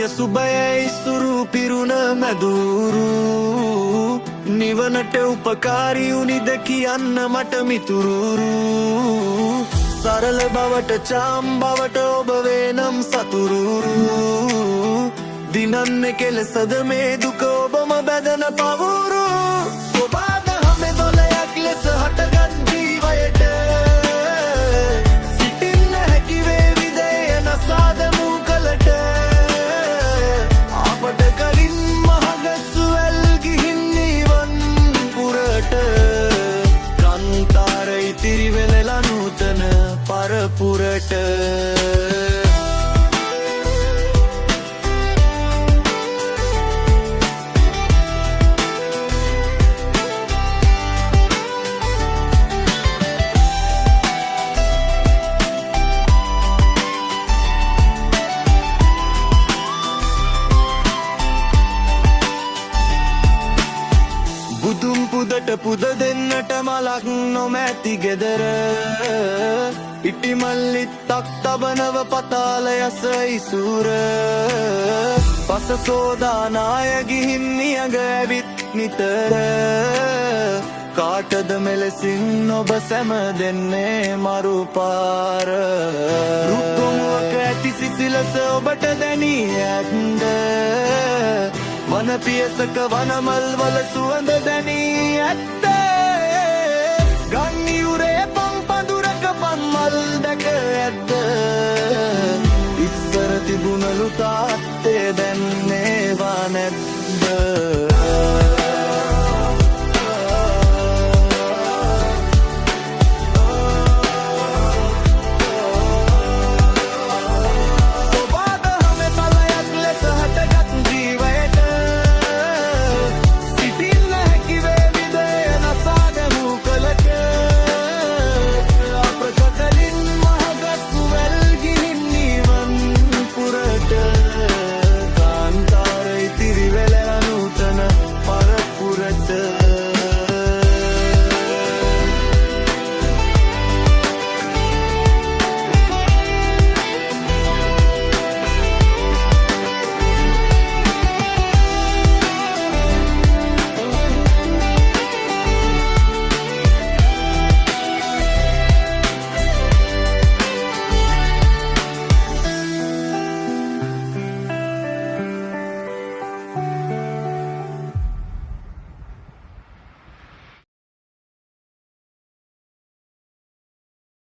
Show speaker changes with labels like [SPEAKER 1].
[SPEAKER 1] සෞම්‍ය සුබයයි සුරු පිරුණ මැදුරු නිවනට උපකාරී උනිද කියන්න මට මිතුරුරු සරල බවට චාම් බවට ඔබ වේනම් සතුරුරු දිනන්නේ කෙලසද මේ දුක ඔබම බැදන පවුරු සොබාද හැම දොලයක් ලෙස හටගත් ජීවයට සිටින්න හැකි වේවි දයන සාදමු කලට අපට කලින් මහගස්සුවල් ගිහින් නිවන් පුරට කාන්තාර ඉතිරි වෙලලා නූතන පරපුරට බුදුන් පුදට පුද දෙන්නට මලක් නොමැති ගෙදර ඉටිමල්ලිත්තක් තබනව පතාල යස ඉසුර පස සෝදානාය ගිහින් නියඟ ඇවිත් නිතර කාටද මෙලෙසින් ඔබ සැම දෙන්නේ මරු පාර රුක්කොමුවක ඇති සිසිලස ඔබට දැනී ඇත්ද වන පියසක වනමල් වල සුවඳ දැනී ඇත්ත ගන්නියුරේ පම්පදුරක පම්මල් දැක ඇත්ත ඉස්සර තිබුණලු තාත්තේ දැන් ඒවා නැද්ද